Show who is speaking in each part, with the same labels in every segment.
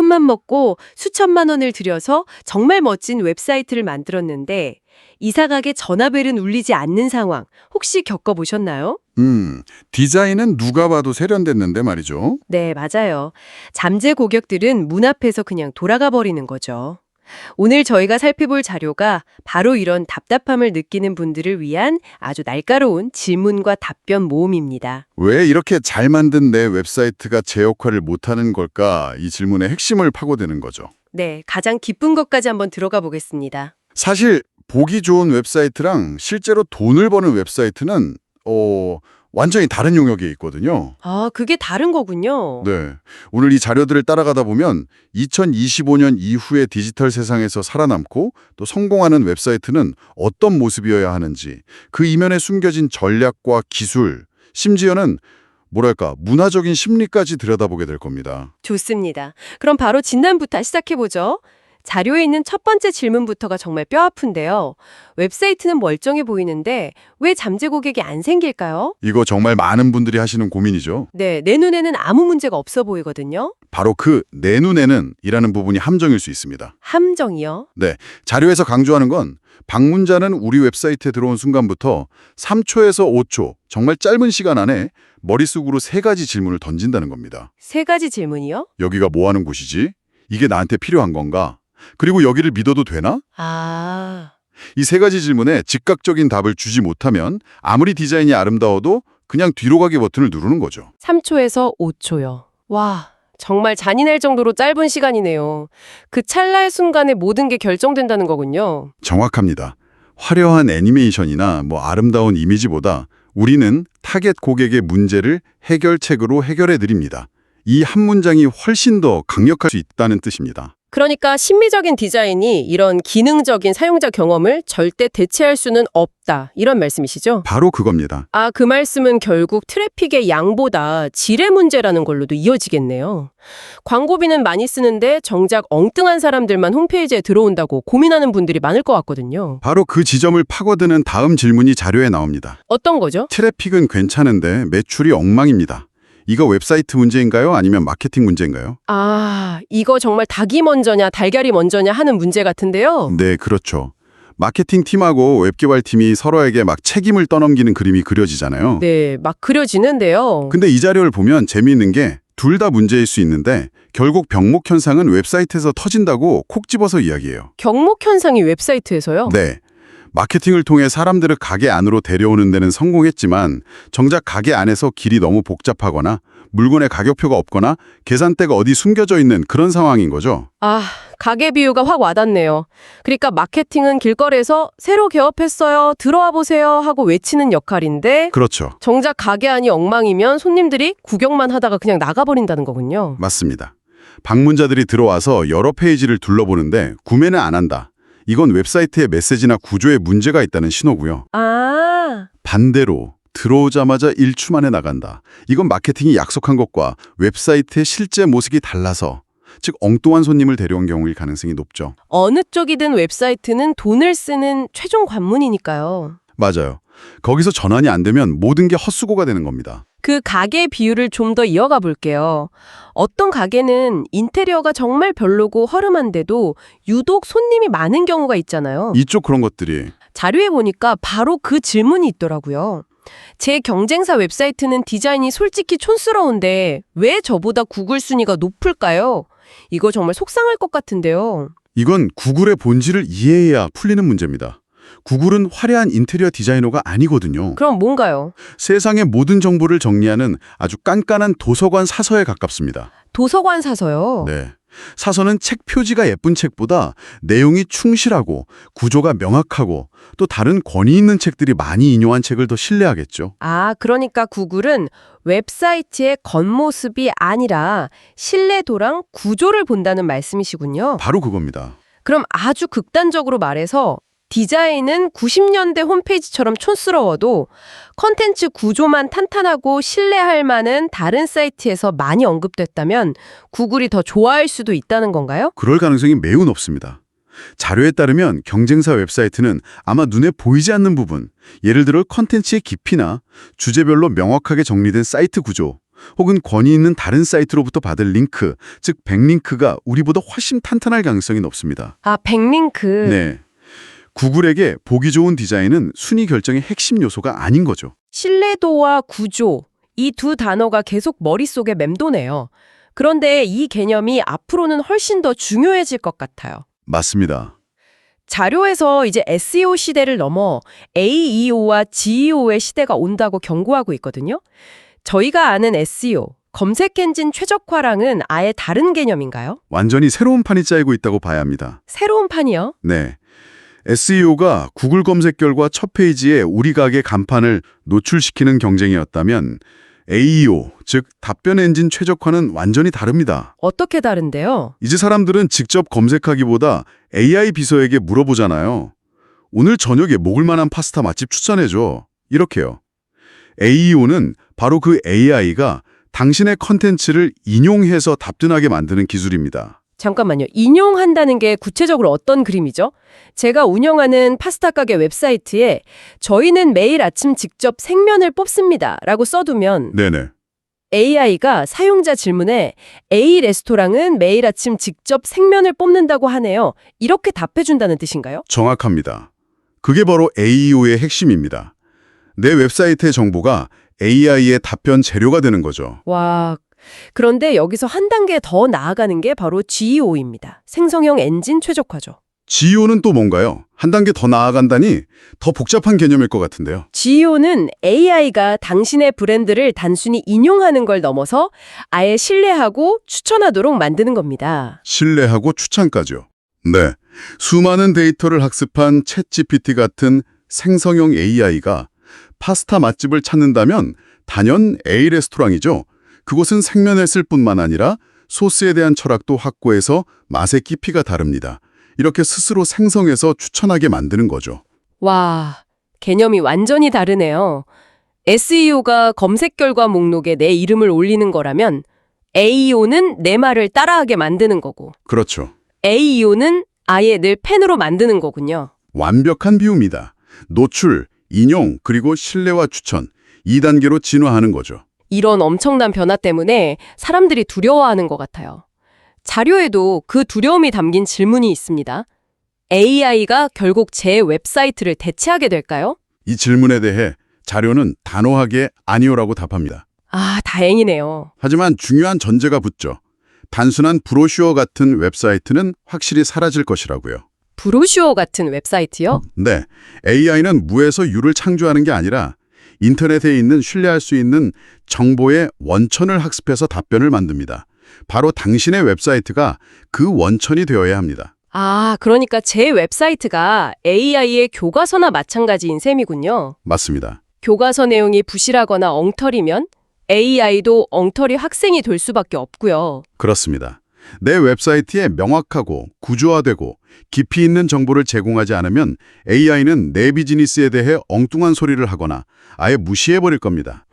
Speaker 1: 맘만 먹고 수천만 원을 들여서 정말 멋진 웹사이트를 만들었는데 이사 가게 전화벨은 울리지 않는 상황 혹시 겪어보셨나요?
Speaker 2: 디자인은 누가 봐도 세련됐는데 말이죠.
Speaker 1: 네, 맞아요. 잠재 고객들은 문 앞에서 그냥 돌아가 버리는 거죠. 오늘 저희가 살펴볼 자료가 바로 이런 답답함을 느끼는 분들을 위한 아주 날카로운 질문과 답변 모음입니다.
Speaker 2: 왜 이렇게 잘 만든 내 웹사이트가 제 역할을 못하는 걸까? 이 질문의 핵심을 파고드는 거죠.
Speaker 1: 네, 가장 기쁜 것까지 한번 들어가 보겠습니다.
Speaker 2: 사실 보기 좋은 웹사이트랑 실제로 돈을 버는 웹사이트는 완전히 다른 영역에 있거든요.
Speaker 1: 아, 그게 다른 거군요.
Speaker 2: 네. 오늘 이 자료들을 따라가다 보면 2025년 이후의 디지털 세상에서 살아남고 또 성공하는 웹사이트는 어떤 모습이어야 하는지, 그 이면에 숨겨진 전략과 기술, 심지어는 문화적인 심리까지 들여다보게 될 겁니다.
Speaker 1: 좋습니다. 그럼 바로 진단부터 시작해보죠. 자료에 있는 첫 번째 질문부터가 정말 뼈아픈데요. 웹사이트는 멀쩡해 보이는데 왜 잠재 고객이 안 생길까요?
Speaker 2: 이거 정말 많은 분들이 하시는 고민이죠.
Speaker 1: 네, 내 눈에는 아무 문제가 없어 보이거든요.
Speaker 2: 바로 그 내 눈에는 이라는 부분이 함정일 수 있습니다.
Speaker 1: 함정이요?
Speaker 2: 네, 자료에서 강조하는 건 방문자는 우리 웹사이트에 들어온 순간부터 3초에서 5초, 정말 짧은 시간 안에 머릿속으로 3가지 질문을 던진다는 겁니다.
Speaker 1: 3가지 질문이요?
Speaker 2: 여기가 뭐 하는 곳이지? 이게 나한테 필요한 건가? 그리고 여기를 믿어도 되나?
Speaker 1: 아,
Speaker 2: 이 3가지 질문에 즉각적인 답을 주지 못하면 아무리 디자인이 아름다워도 그냥 뒤로 가기 버튼을 누르는 거죠.
Speaker 1: 3초에서 5초요. 와, 정말 잔인할 정도로 짧은 시간이네요. 그 찰나의 순간에 모든 게 결정된다는 거군요.
Speaker 2: 정확합니다. 화려한 애니메이션이나 아름다운 이미지보다 우리는 타겟 고객의 문제를 해결책으로 해결해 드립니다. 이 한 문장이 훨씬 더 강력할 수 있다는 뜻입니다.
Speaker 1: 그러니까 심미적인 디자인이 이런 기능적인 사용자 경험을 절대 대체할 수는 없다. 이런 말씀이시죠?
Speaker 2: 바로 그겁니다.
Speaker 1: 아, 그 말씀은 결국 트래픽의 양보다 질의 문제라는 걸로도 이어지겠네요. 광고비는 많이 쓰는데 정작 엉뚱한 사람들만 홈페이지에 들어온다고 고민하는 분들이 많을 것 같거든요.
Speaker 2: 바로 그 지점을 파고드는 다음 질문이 자료에 나옵니다.
Speaker 1: 어떤 거죠?
Speaker 2: 트래픽은 괜찮은데 매출이 엉망입니다. 이거 웹사이트 문제인가요? 아니면 마케팅 문제인가요?
Speaker 1: 아, 이거 정말 닭이 먼저냐 달걀이 먼저냐 하는 문제 같은데요.
Speaker 2: 네, 그렇죠. 마케팅 팀하고 웹개발팀이 서로에게 막 책임을 떠넘기는 그림이 그려지잖아요.
Speaker 1: 네, 막 그려지는데요.
Speaker 2: 근데 이 자료를 보면 재미있는 게 둘 다 문제일 수 있는데 결국 병목 현상은 웹사이트에서 터진다고 콕 집어서 이야기해요.
Speaker 1: 경목 현상이 웹사이트에서요?
Speaker 2: 네. 마케팅을 통해 사람들을 가게 안으로 데려오는 데는 성공했지만 정작 가게 안에서 길이 너무 복잡하거나 물건의 가격표가 없거나 계산대가 어디 숨겨져 있는 그런 상황인 거죠.
Speaker 1: 아, 가게 비유가 확 와닿네요. 그러니까 마케팅은 길거리에서 새로 개업했어요. 들어와 보세요 하고 외치는 역할인데
Speaker 2: 그렇죠.
Speaker 1: 정작 가게 안이 엉망이면 손님들이 구경만 하다가 그냥 나가버린다는 거군요.
Speaker 2: 맞습니다. 방문자들이 들어와서 여러 페이지를 둘러보는데 구매는 안 한다. 이건 웹사이트의 메시지나 구조에 문제가 있다는 신호고요.
Speaker 1: 아,
Speaker 2: 반대로 들어오자마자 1초 만에 나간다. 이건 마케팅이 약속한 것과 웹사이트의 실제 모습이 달라서 즉 엉뚱한 손님을 데려온 경우일 가능성이 높죠.
Speaker 1: 어느 쪽이든 웹사이트는 돈을 쓰는 최종 관문이니까요.
Speaker 2: 맞아요. 거기서 전환이 안 되면 모든 게 헛수고가 되는 겁니다.
Speaker 1: 그 가게 비유를 좀 더 이어가 볼게요. 어떤 가게는 인테리어가 정말 별로고 허름한데도 유독 손님이 많은 경우가 있잖아요.
Speaker 2: 이쪽 그런 것들이
Speaker 1: 자료에 보니까 바로 그 질문이 있더라고요. 제 경쟁사 웹사이트는 디자인이 솔직히 촌스러운데 왜 저보다 구글 순위가 높을까요? 이거 정말 속상할 것 같은데요.
Speaker 2: 이건 구글의 본질을 이해해야 풀리는 문제입니다. 구글은 화려한 인테리어 디자이너가 아니거든요.
Speaker 1: 그럼 뭔가요?
Speaker 2: 세상의 모든 정보를 정리하는 아주 깐깐한 도서관 사서에 가깝습니다.
Speaker 1: 도서관 사서요.
Speaker 2: 네. 사서는 책 표지가 예쁜 책보다 내용이 충실하고 구조가 명확하고 또 다른 권위 있는 책들이 많이 인용한 책을 더 신뢰하겠죠.
Speaker 1: 아, 그러니까 구글은 웹사이트의 겉모습이 아니라 신뢰도랑 구조를 본다는 말씀이시군요.
Speaker 2: 바로 그겁니다.
Speaker 1: 그럼 아주 극단적으로 말해서 디자인은 90년대 홈페이지처럼 촌스러워도 컨텐츠 구조만 탄탄하고 신뢰할 만한 다른 사이트에서 많이 언급됐다면 구글이 더 좋아할 수도 있다는 건가요?
Speaker 2: 그럴 가능성이 매우 높습니다. 자료에 따르면 경쟁사 웹사이트는 아마 눈에 보이지 않는 부분, 예를 들어 컨텐츠의 깊이나 주제별로 명확하게 정리된 사이트 구조, 혹은 권위 있는 다른 사이트로부터 받을 링크, 즉 백링크가 우리보다 훨씬 탄탄할 가능성이 높습니다.
Speaker 1: 아, 백링크.
Speaker 2: 네. 구글에게 보기 좋은 디자인은 순위 결정의 핵심 요소가 아닌 거죠.
Speaker 1: 신뢰도와 구조, 이 두 단어가 계속 머릿속에 맴도네요. 그런데 이 개념이 앞으로는 훨씬 더 중요해질 것 같아요.
Speaker 2: 맞습니다.
Speaker 1: 자료에서 이제 SEO 시대를 넘어 AEO와 GEO의 시대가 온다고 경고하고 있거든요. 저희가 아는 SEO, 검색 엔진 최적화랑은 아예 다른 개념인가요?
Speaker 2: 완전히 새로운 판이 짜이고 있다고 봐야 합니다.
Speaker 1: 새로운 판이요?
Speaker 2: 네. SEO가 구글 검색 결과 첫 페이지에 우리 가게 간판을 노출시키는 경쟁이었다면 AEO, 즉 답변 엔진 최적화는 완전히 다릅니다.
Speaker 1: 어떻게 다른데요?
Speaker 2: 이제 사람들은 직접 검색하기보다 AI 비서에게 물어보잖아요. 오늘 저녁에 먹을 만한 파스타 맛집 추천해줘. 이렇게요. AEO는 바로 그 AI가 당신의 컨텐츠를 인용해서 답변하게 만드는 기술입니다.
Speaker 1: 잠깐만요. 인용한다는 게 구체적으로 어떤 그림이죠? 제가 운영하는 파스타 가게 웹사이트에 저희는 매일 아침 직접 생면을 뽑습니다 라고 써두면
Speaker 2: 네네.
Speaker 1: AI가 사용자 질문에 A 레스토랑은 매일 아침 직접 생면을 뽑는다고 하네요. 이렇게 답해준다는 뜻인가요?
Speaker 2: 정확합니다. 그게 바로 AEO의 핵심입니다. 내 웹사이트의 정보가 AI의 답변 재료가 되는 거죠.
Speaker 1: 와, 그런데 여기서 한 단계 더 나아가는 게 바로 GEO입니다. 생성형 엔진 최적화죠.
Speaker 2: GEO는 또 뭔가요? 한 단계 더 나아간다니 더 복잡한 개념일 것 같은데요.
Speaker 1: GEO는 AI가 당신의 브랜드를 단순히 인용하는 걸 넘어서 아예 신뢰하고 추천하도록 만드는 겁니다.
Speaker 2: 신뢰하고 추천까지요. 네. 수많은 데이터를 학습한 챗GPT 같은 생성형 AI가 파스타 맛집을 찾는다면 단연 A 레스토랑이죠. 그곳은 생면을 쓸 뿐만 아니라 소스에 대한 철학도 확고해서 맛의 깊이가 다릅니다. 이렇게 스스로 생성해서 추천하게 만드는 거죠.
Speaker 1: 와, 개념이 완전히 다르네요. SEO가 검색 결과 목록에 내 이름을 올리는 거라면 AEO는 내 말을 따라하게 만드는 거고
Speaker 2: 그렇죠.
Speaker 1: AEO는 아예 늘 팬으로 만드는 거군요.
Speaker 2: 완벽한 비유입니다. 노출, 인용, 그리고 신뢰와 추천, 2단계로 진화하는 거죠.
Speaker 1: 이런 엄청난 변화 때문에 사람들이 두려워하는 것 같아요. 자료에도 그 두려움이 담긴 질문이 있습니다. AI가 결국 제 웹사이트를 대체하게 될까요?
Speaker 2: 이 질문에 대해 자료는 단호하게 아니오라고 답합니다.
Speaker 1: 아, 다행이네요.
Speaker 2: 하지만 중요한 전제가 붙죠. 단순한 브로슈어 같은 웹사이트는 확실히 사라질 것이라고요.
Speaker 1: 브로슈어 같은 웹사이트요?
Speaker 2: 네, AI는 무에서 유를 창조하는 게 아니라 인터넷에 있는 신뢰할 수 있는 정보의 원천을 학습해서 답변을 만듭니다. 바로 당신의 웹사이트가 그 원천이 되어야 합니다.
Speaker 1: 아, 그러니까 제 웹사이트가 AI의 교과서나 마찬가지인 셈이군요.
Speaker 2: 맞습니다.
Speaker 1: 교과서 내용이 부실하거나 엉터리면 AI도 엉터리 학생이 될 수밖에 없고요.
Speaker 2: 그렇습니다. 내 웹사이트에 명확하고 구조화되고 깊이 있는 정보를 제공하지 않으면 AI는 내 비즈니스에 대해 엉뚱한 소리를 하거나 아예 무시해버릴 겁니다.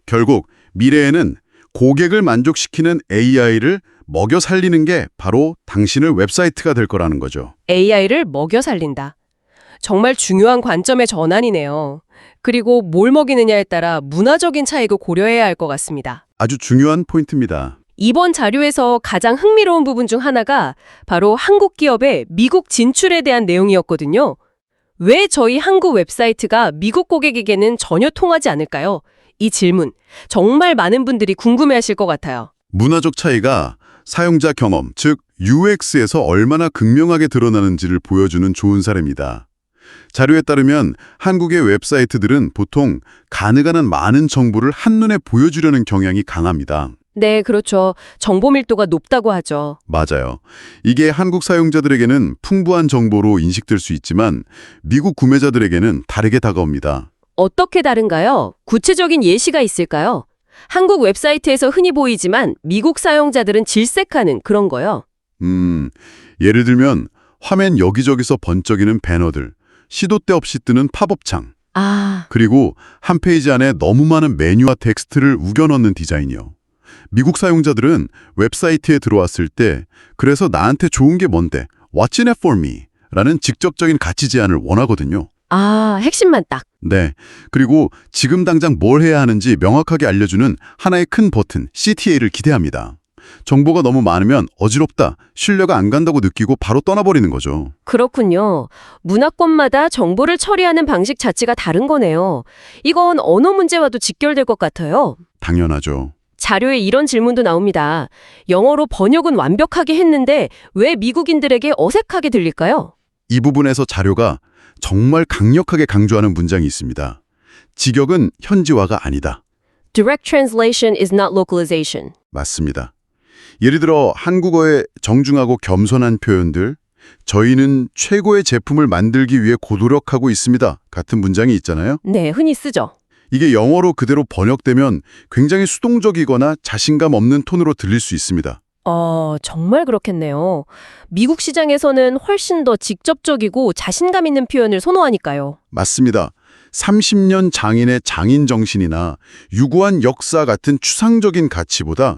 Speaker 2: 결국 미래에는 고객을 만족시키는 AI를 먹여 살리는 게 바로 당신의 웹사이트가 될 거라는 거죠.
Speaker 1: AI를 먹여 살린다. 정말 중요한 관점의 전환이네요. 그리고 뭘 먹이느냐에 따라 문화적인 차이도 고려해야 할 것 같습니다.
Speaker 2: 아주 중요한 포인트입니다.
Speaker 1: 이번 자료에서 가장 흥미로운 부분 중 하나가 바로 한국 기업의 미국 진출에 대한 내용이었거든요. 왜 저희 한국 웹사이트가 미국 고객에게는 전혀 통하지 않을까요? 이 질문, 정말 많은 분들이 궁금해하실 것 같아요.
Speaker 2: 문화적 차이가 사용자 경험, 즉 UX에서 얼마나 극명하게 드러나는지를 보여주는 좋은 사례입니다. 자료에 따르면 한국의 웹사이트들은 보통 가능한 많은 정보를 한눈에 보여주려는 경향이 강합니다.
Speaker 1: 네, 그렇죠. 정보 밀도가 높다고 하죠.
Speaker 2: 맞아요. 이게 한국 사용자들에게는 풍부한 정보로 인식될 수 있지만 미국 구매자들에게는 다르게 다가옵니다.
Speaker 1: 어떻게 다른가요? 구체적인 예시가 있을까요? 한국 웹사이트에서 흔히 보이지만 미국 사용자들은 질색하는 그런 거요.
Speaker 2: 예를 들면 화면 여기저기서 번쩍이는 배너들, 시도 때 없이 뜨는 팝업창, 그리고 한 페이지 안에 너무 많은 메뉴와 텍스트를 우겨 넣는 디자인이요. 미국 사용자들은 웹사이트에 들어왔을 때 그래서 나한테 좋은 게 뭔데? What's in it for me? 라는 직접적인 가치 제안을 원하거든요.
Speaker 1: 핵심만 딱.
Speaker 2: 네. 그리고 지금 당장 뭘 해야 하는지 명확하게 알려주는 하나의 큰 버튼, CTA를 기대합니다. 정보가 너무 많으면 어지럽다, 신뢰가 안 간다고 느끼고 바로 떠나버리는 거죠.
Speaker 3: 그렇군요. 문화권마다 정보를 처리하는 방식 자체가 다른 거네요. 이건 언어 문제와도 직결될 것 같아요.
Speaker 2: 당연하죠.
Speaker 3: 자료에 이런 질문도 나옵니다. 영어로 번역은 완벽하게 했는데 왜 미국인들에게 어색하게 들릴까요?
Speaker 2: 이 부분에서 자료가 정말 강력하게 강조하는 문장이 있습니다. 직역은 현지화가 아니다.
Speaker 3: Direct translation is not localization.
Speaker 2: 맞습니다. 예를 들어 한국어의 정중하고 겸손한 표현들, 저희는 최고의 제품을 만들기 위해 고노력하고 있습니다. 같은 문장이 있잖아요.
Speaker 3: 네, 흔히 쓰죠.
Speaker 2: 이게 영어로 그대로 번역되면 굉장히 수동적이거나 자신감 없는 톤으로 들릴 수 있습니다.
Speaker 3: 정말 그렇겠네요. 미국 시장에서는 훨씬 더 직접적이고 자신감 있는 표현을 선호하니까요.
Speaker 2: 맞습니다. 30년 장인의 장인 정신이나 유구한 역사 같은 추상적인 가치보다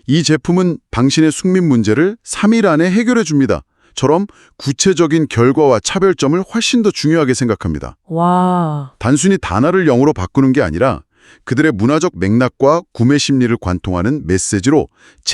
Speaker 2: 이 제품은 당신의 숙민 문제를 3일 안에 해결해 줍니다. 처럼 구체적인 결과와 차별점을 훨씬 더 중요하게 생각합니다.
Speaker 3: 와.
Speaker 2: 단순히 단어를 영어로 바꾸는 게 아니라 그들의 문화적 맥락과 구매 심리를 관통하는 메시지로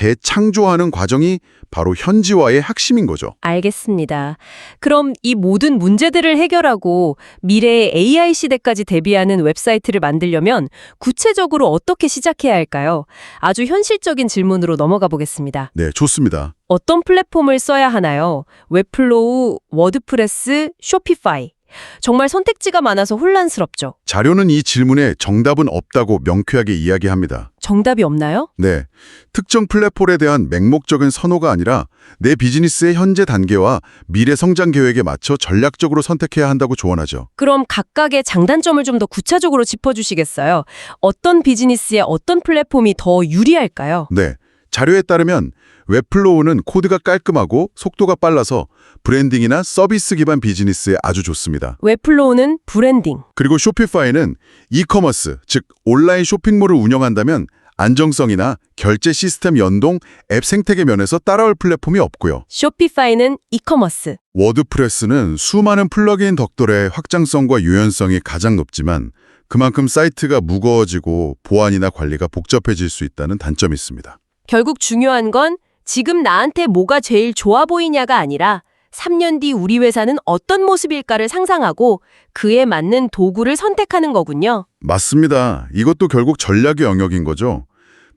Speaker 2: 재창조하는 과정이 바로 현지화의 핵심인 거죠.
Speaker 3: 알겠습니다. 그럼 이 모든 문제들을 해결하고 미래의 AI 시대까지 대비하는 웹사이트를 만들려면 구체적으로 어떻게 시작해야 할까요? 아주 현실적인 질문으로 넘어가 보겠습니다.
Speaker 2: 네, 좋습니다.
Speaker 3: 어떤 플랫폼을 써야 하나요? 웹플로우, 워드프레스, 쇼피파이. 정말 선택지가 많아서 혼란스럽죠.
Speaker 2: 자료는 이 질문에 정답은 없다고 명쾌하게 이야기합니다.
Speaker 3: 정답이 없나요?
Speaker 2: 네, 특정 플랫폼에 대한 맹목적인 선호가 아니라 내 비즈니스의 현재 단계와 미래 성장 계획에 맞춰 전략적으로 선택해야 한다고 조언하죠.
Speaker 3: 그럼 각각의 장단점을 좀 더 구체적으로 짚어주시겠어요? 어떤 비즈니스에 어떤 플랫폼이 더 유리할까요?
Speaker 2: 네, 자료에 따르면 웹플로우는 코드가 깔끔하고 속도가 빨라서 브랜딩이나 서비스 기반 비즈니스에 아주 좋습니다.
Speaker 3: 웹플로우는 브랜딩.
Speaker 2: 그리고 쇼피파이는 이커머스, 즉 온라인 쇼핑몰을 운영한다면 안정성이나 결제 시스템 연동, 앱 생태계 면에서 따라올 플랫폼이 없고요.
Speaker 3: 쇼피파이는 이커머스.
Speaker 2: 워드프레스는 수많은 플러그인 덕분에 확장성과 유연성이 가장 높지만 그만큼 사이트가 무거워지고 보안이나 관리가 복잡해질 수 있다는 단점이 있습니다.
Speaker 3: 결국 중요한 건 지금 나한테 뭐가 제일 좋아 보이냐가 아니라 3년 뒤 우리 회사는 어떤 모습일까를 상상하고 그에 맞는 도구를 선택하는 거군요.
Speaker 2: 맞습니다. 이것도 결국 전략의 영역인 거죠.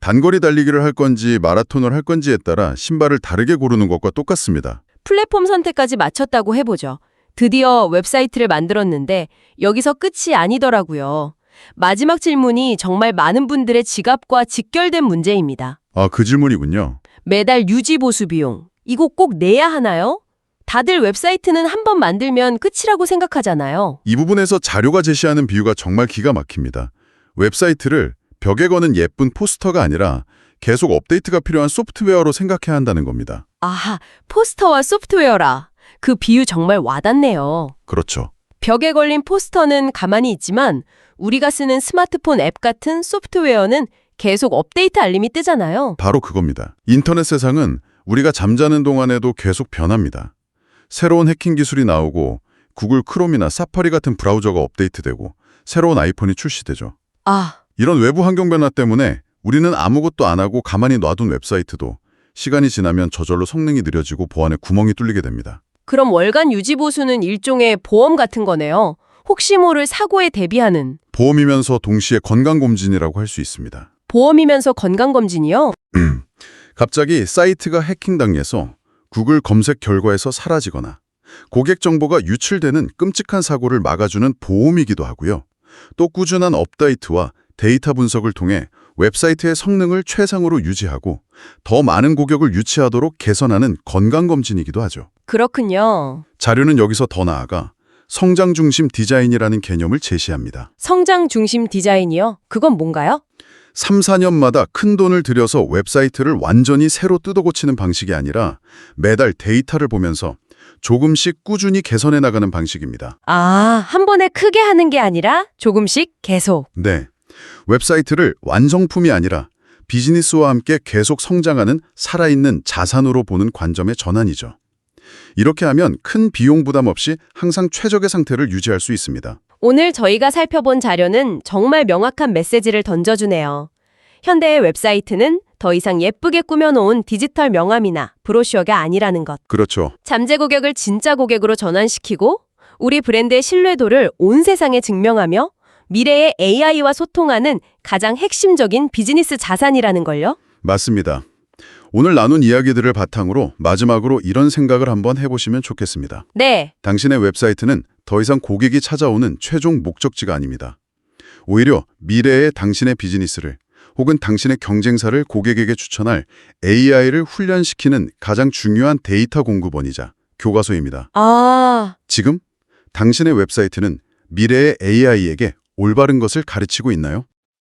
Speaker 2: 단거리 달리기를 할 건지 마라톤을 할 건지에 따라 신발을 다르게 고르는 것과 똑같습니다.
Speaker 3: 플랫폼 선택까지 마쳤다고 해보죠. 드디어 웹사이트를 만들었는데 여기서 끝이 아니더라고요. 마지막 질문이 정말 많은 분들의 지갑과 직결된 문제입니다.
Speaker 2: 아, 그 질문이군요.
Speaker 3: 매달 유지 보수 비용. 이거 꼭 내야 하나요? 다들 웹사이트는 한 번 만들면 끝이라고 생각하잖아요.
Speaker 2: 이 부분에서 자료가 제시하는 비유가 정말 기가 막힙니다. 웹사이트를 벽에 거는 예쁜 포스터가 아니라 계속 업데이트가 필요한 소프트웨어로 생각해야 한다는 겁니다.
Speaker 3: 아하, 포스터와 소프트웨어라. 그 비유 정말 와닿네요.
Speaker 2: 그렇죠.
Speaker 3: 벽에 걸린 포스터는 가만히 있지만 우리가 쓰는 스마트폰 앱 같은 소프트웨어는 계속 업데이트 알림이 뜨잖아요.
Speaker 2: 바로 그겁니다. 인터넷 세상은 우리가 잠자는 동안에도 계속 변합니다. 새로운 해킹 기술이 나오고 구글 크롬이나 사파리 같은 브라우저가 업데이트되고 새로운 아이폰이 출시되죠. 이런 외부 환경 변화 때문에 우리는 아무것도 안 하고 가만히 놔둔 웹사이트도 시간이 지나면 저절로 성능이 느려지고 보안에 구멍이 뚫리게 됩니다.
Speaker 3: 그럼 월간 유지 보수는 일종의 보험 같은 거네요. 혹시 모를 사고에 대비하는.
Speaker 2: 보험이면서 동시에 건강검진이라고 할 수 있습니다.
Speaker 3: 보험이면서 건강검진이요?
Speaker 2: 갑자기 사이트가 해킹당해서 구글 검색 결과에서 사라지거나 고객 정보가 유출되는 끔찍한 사고를 막아주는 보험이기도 하고요. 또 꾸준한 업데이트와 데이터 분석을 통해 웹사이트의 성능을 최상으로 유지하고 더 많은 고객을 유치하도록 개선하는 건강검진이기도 하죠.
Speaker 3: 그렇군요.
Speaker 2: 자료는 여기서 더 나아가 성장 중심 디자인이라는 개념을 제시합니다.
Speaker 3: 성장 중심 디자인이요? 그건 뭔가요?
Speaker 2: 3, 4년마다 큰 돈을 들여서 웹사이트를 완전히 새로 뜯어고치는 방식이 아니라 매달 데이터를 보면서 조금씩 꾸준히 개선해 나가는 방식입니다.
Speaker 3: 한 번에 크게 하는 게 아니라 조금씩 계속.
Speaker 2: 네, 웹사이트를 완성품이 아니라 비즈니스와 함께 계속 성장하는 살아있는 자산으로 보는 관점의 전환이죠. 이렇게 하면 큰 비용 부담 없이 항상 최적의 상태를 유지할 수 있습니다.
Speaker 3: 오늘 저희가 살펴본 자료는 정말 명확한 메시지를 던져주네요. 현대의 웹사이트는 더 이상 예쁘게 꾸며놓은 디지털 명함이나 브로셔가 아니라는 것.
Speaker 2: 그렇죠.
Speaker 3: 잠재 고객을 진짜 고객으로 전환시키고 우리 브랜드의 신뢰도를 온 세상에 증명하며 미래의 AI와 소통하는 가장 핵심적인 비즈니스 자산이라는 걸요.
Speaker 2: 맞습니다. 오늘 나눈 이야기들을 바탕으로 마지막으로 이런 생각을 한번 해보시면 좋겠습니다.
Speaker 3: 네.
Speaker 2: 당신의 웹사이트는 더 이상 고객이 찾아오는 최종 목적지가 아닙니다. 오히려 미래의 당신의 비즈니스를 혹은 당신의 경쟁사를 고객에게 추천할 AI를 훈련시키는 가장 중요한 데이터 공급원이자 교과서입니다.
Speaker 3: 아,
Speaker 2: 지금 당신의 웹사이트는 미래의 AI에게 올바른 것을 가르치고 있나요?